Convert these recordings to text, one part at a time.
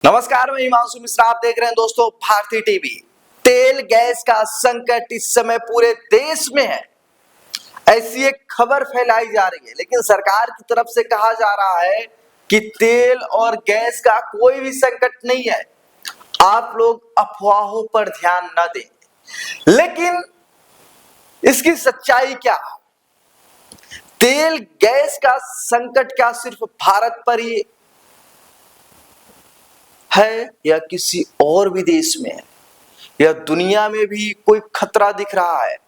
नमस्कार, मैं हिमांशु मिश्रा। आप देख रहे हैं दोस्तों भारतीय टीवी। तेल गैस का संकट इस समय पूरे देश में है, ऐसी एक खबर फैलाई जा रही है। लेकिन सरकार की तरफ से कहा जा रहा है कि तेल और गैस का कोई भी संकट नहीं है, आप लोग अफवाहों पर ध्यान न दें। लेकिन इसकी सच्चाई क्या? तेल गैस का संकट क्या सिर्फ भारत पर ही है या किसी और भी देश में है, या दुनिया में भी कोई खतरा दिख रहा है?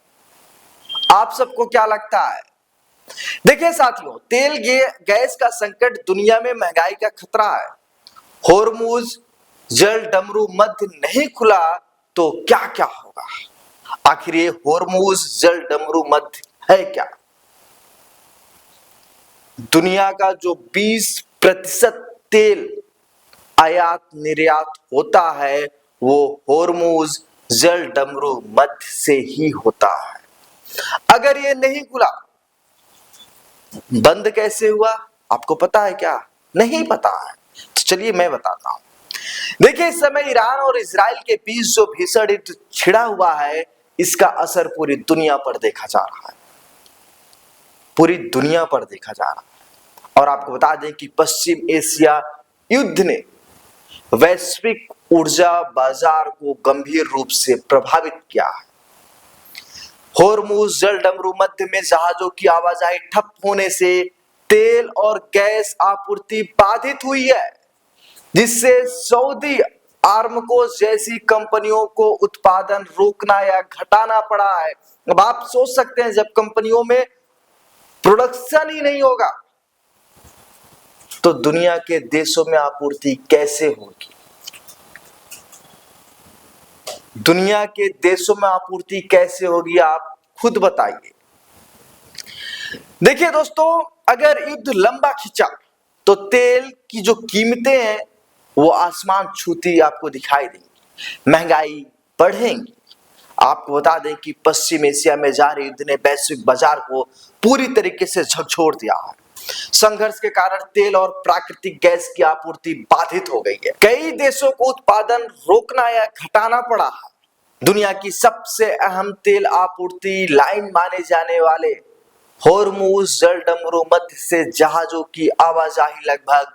आप सबको क्या लगता है? देखिए साथियों, तेल गैस का संकट दुनिया में महंगाई का खतरा है। होर्मुज जल डमरू मध्य नहीं खुला तो क्या क्या होगा? आखिर ये होर्मुज जल डमरू मध्य है क्या? दुनिया का जो 20% तेल आयात निर्यात होता है वो होर्मुज जल डमरू मध्य से ही होता है। अगर ये नहीं खुला, बंद कैसे हुआ? आपको पता है क्या? नहीं पता है तो चलिए मैं बताता हूं। देखिए, इस समय ईरान और इजराइल के बीच जो भीषण युद्ध छिड़ा हुआ है, इसका असर पूरी दुनिया पर देखा जा रहा है। पूरी दुनिया पर देखा जा रहा है। और आपको बता दें कि पश्चिम एशिया युद्ध ने वैश्विक ऊर्जा बाजार को गंभीर रूप से प्रभावित किया है। होर्मुज जल डमरू मध्य में जहाजों की आवाजाही ठप होने से तेल और गैस आपूर्ति बाधित हुई है, जिससे सऊदी आर्मको जैसी कंपनियों को उत्पादन रोकना या घटाना पड़ा है। अब आप सोच सकते हैं, जब कंपनियों में प्रोडक्शन ही नहीं होगा तो दुनिया के देशों में आपूर्ति कैसे होगी? दुनिया के देशों में आपूर्ति कैसे होगी, आप खुद बताइए। देखिए दोस्तों, अगर युद्ध लंबा खिंचा तो तेल की जो कीमतें हैं वो आसमान छूती आपको दिखाई देंगी, महंगाई बढ़ेगी। आपको बता दें कि पश्चिम एशिया में जारी युद्ध ने वैश्विक बाजार को पूरी तरीके से झकझोर दिया है। संघर्ष के कारण तेल और प्राकृतिक गैस की आपूर्ति बाधित हो गई है। कई देशों को उत्पादन रोकना या घटाना पड़ा है। दुनिया की सबसे अहम तेल आपूर्ति लाइन माने जाने वाले होर्मुज जल डमरू मध्य से जहाजों की आवाजाही लगभग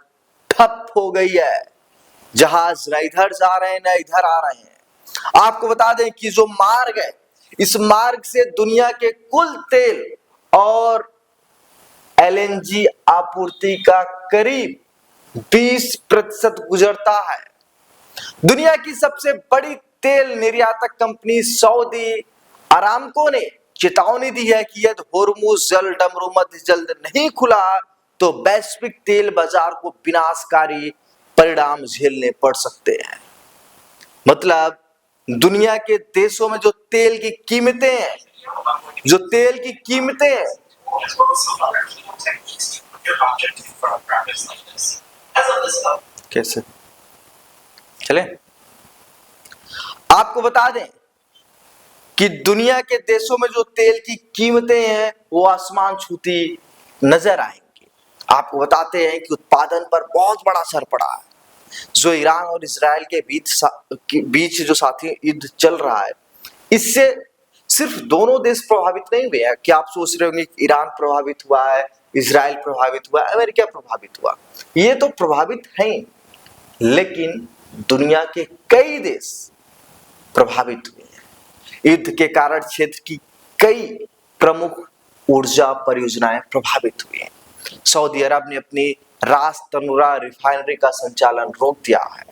ठप हो गई है। जहाज न इधर जा रहे हैं न इधर आ रहे हैं। आपको बता दें कि जो मार्ग है, इस मार्ग से दुनिया के कुल तेल और एलएनजी आपूर्ति का करीब 20% गुजरता है। दुनिया की सबसे बड़ी तेल निर्यातक कंपनी सऊदी अरामको ने चेतावनी दी है कि यदि होर्मुज जल डमरू मध्य जल्द नहीं खुला तो वैश्विक तेल बाजार को विनाशकारी परिणाम झेलने पड़ सकते हैं। मतलब दुनिया के देशों में जो तेल की कीमतें हैं, कैसे चले, आपको बता दें कि दुनिया के देशों में जो तेल की कीमतें हैं वो आसमान छूती नजर आएंगी। आपको बताते हैं कि उत्पादन पर बहुत बड़ा असर पड़ा है। जो ईरान और इजराइल के बीच जो साथी युद्ध चल रहा है, इससे सिर्फ दोनों देश प्रभावित नहीं हुए हैं। क्या आप सोच रहे होंगे कि ईरान प्रभावित हुआ है, इजराइल प्रभावित हुआ है, अमेरिका प्रभावित हुआ? ये तो प्रभावित हैं, लेकिन दुनिया के कई देश प्रभावित हुए हैं। युद्ध के कारण क्षेत्र की कई प्रमुख ऊर्जा परियोजनाएं प्रभावित हुई हैं। सऊदी अरब ने अपनी रास तनुरा रिफाइनरी का संचालन रोक दिया है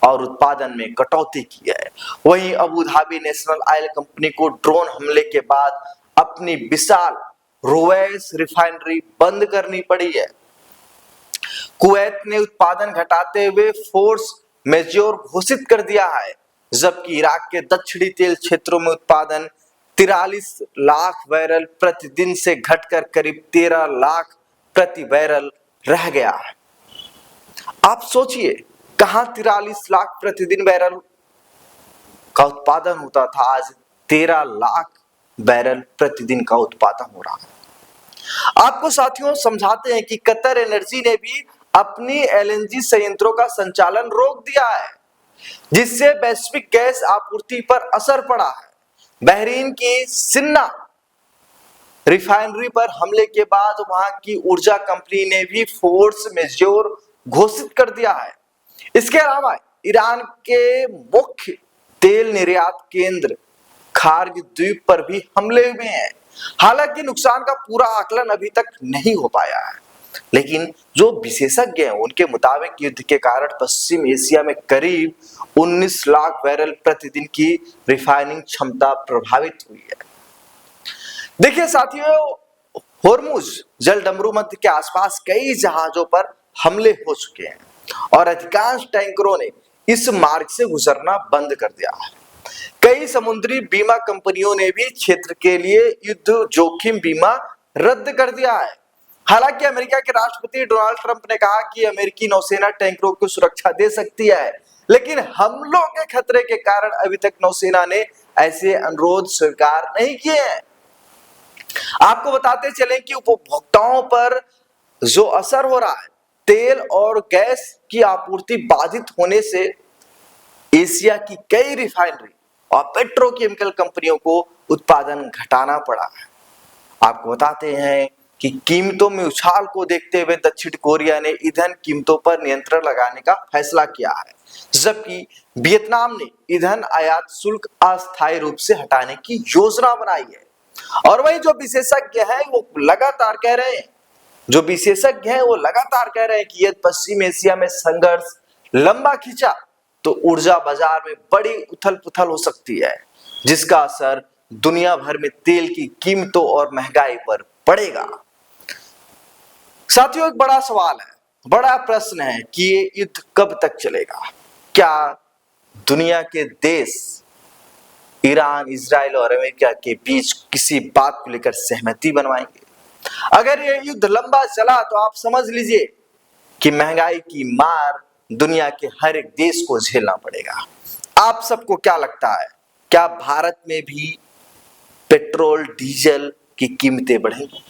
और उत्पादन में कटौती की है। वहीं Abu Dhabi national oil company को ड्रोन हमले के बाद अपनी विशाल रुवैस रिफाइनरी बंद करनी पड़ी है। कुवैत ने उत्पादन घटाते हुए फोर्स मेजोर घोषित कर दिया है, जबकि इराक के दक्षिणी तेल क्षेत्रों में उत्पादन 43 लाख बैरल प्रतिदिन से घटकर करीब 13 लाख प्रति बैरल रह गया है। आप सोचिए, कहां 43 लाख प्रतिदिन बैरल का उत्पादन होता था, आज 13 लाख बैरल प्रतिदिन का उत्पादन हो रहा है। आपको साथियों समझाते हैं कि कतर एनर्जी ने भी अपनी एलएनजी संयंत्रों का संचालन रोक दिया है, जिससे वैश्विक गैस आपूर्ति पर असर पड़ा है। बहरीन की सिन्ना रिफाइनरी पर हमले के बाद वहां की ऊर्जा कंपनी ने भी फोर्स मेजोर घोषित कर दिया है। इसके अलावा ईरान के मुख्य तेल निर्यात केंद्र खार्ग द्वीप पर भी हमले हुए हैं। हालांकि नुकसान का पूरा आकलन अभी तक नहीं हो पाया है, लेकिन जो विशेषज्ञ हैं उनके मुताबिक युद्ध के कारण पश्चिम एशिया में करीब 19 लाख बैरल प्रतिदिन की रिफाइनिंग क्षमता प्रभावित हुई है। देखिए साथियों, होर्मुज जलडमरू मध्य के आसपास कई जहाजों पर हमले हो चुके हैं और अधिकांश टैंकरों ने इस मार्ग से गुजरना बंद कर दिया है। कई समुद्री बीमा कंपनियों ने भी क्षेत्र के लिए युद्ध जोखिम बीमा रद्द कर दिया है। हालांकि अमेरिका के राष्ट्रपति डोनाल्ड ट्रंप ने कहा कि अमेरिकी नौसेना टैंकरों को सुरक्षा दे सकती है, लेकिन हमलों के खतरे के कारण अभी तक नौसेना ने ऐसे अनुरोध स्वीकार नहीं किए हैं। आपको बताते चलें कि उपभोक्ताओं पर जो असर हो रहा है, तेल और गैस की आपूर्ति बाधित होने से एशिया की कई रिफाइनरी और पेट्रोकेमिकल कंपनियों को उत्पादन घटाना पड़ा है। आपको बताते हैं कि कीमतों में उछाल को देखते हुए दक्षिण कोरिया ने ईंधन कीमतों पर नियंत्रण लगाने का फैसला किया है, जबकि वियतनाम ने ईंधन आयात शुल्क अस्थायी रूप से हटाने की योजना बनाई है। और वही जो विशेषज्ञ हैं वो लगातार कह रहे हैं कि यदि पश्चिम एशिया में संघर्ष लंबा खींचा तो ऊर्जा बाजार में बड़ी उथल पुथल हो सकती है, जिसका असर दुनिया भर में तेल की कीमतों और महंगाई पर पड़ेगा। साथियों, एक बड़ा सवाल है, बड़ा प्रश्न है कि ये युद्ध कब तक चलेगा। क्या दुनिया के देश ईरान, इजराइल और अमेरिका के बीच किसी बात को लेकर सहमति बनवाएंगे? अगर ये युद्ध लंबा चला तो आप समझ लीजिए कि महंगाई की मार दुनिया के हर एक देश को झेलना पड़ेगा। आप सबको क्या लगता है, क्या भारत में भी पेट्रोल डीजल की कीमतें बढ़ेंगी?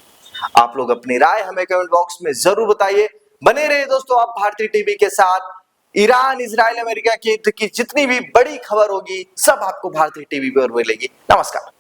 आप लोग अपनी राय हमें कमेंट बॉक्स में जरूर बताइए। बने रहिए दोस्तों आप भारतीय टीवी के साथ। ईरान, इजराइल, अमेरिका के युद्ध की जितनी भी बड़ी खबर होगी सब आपको भारतीय टीवी पर मिलेगी। नमस्कार।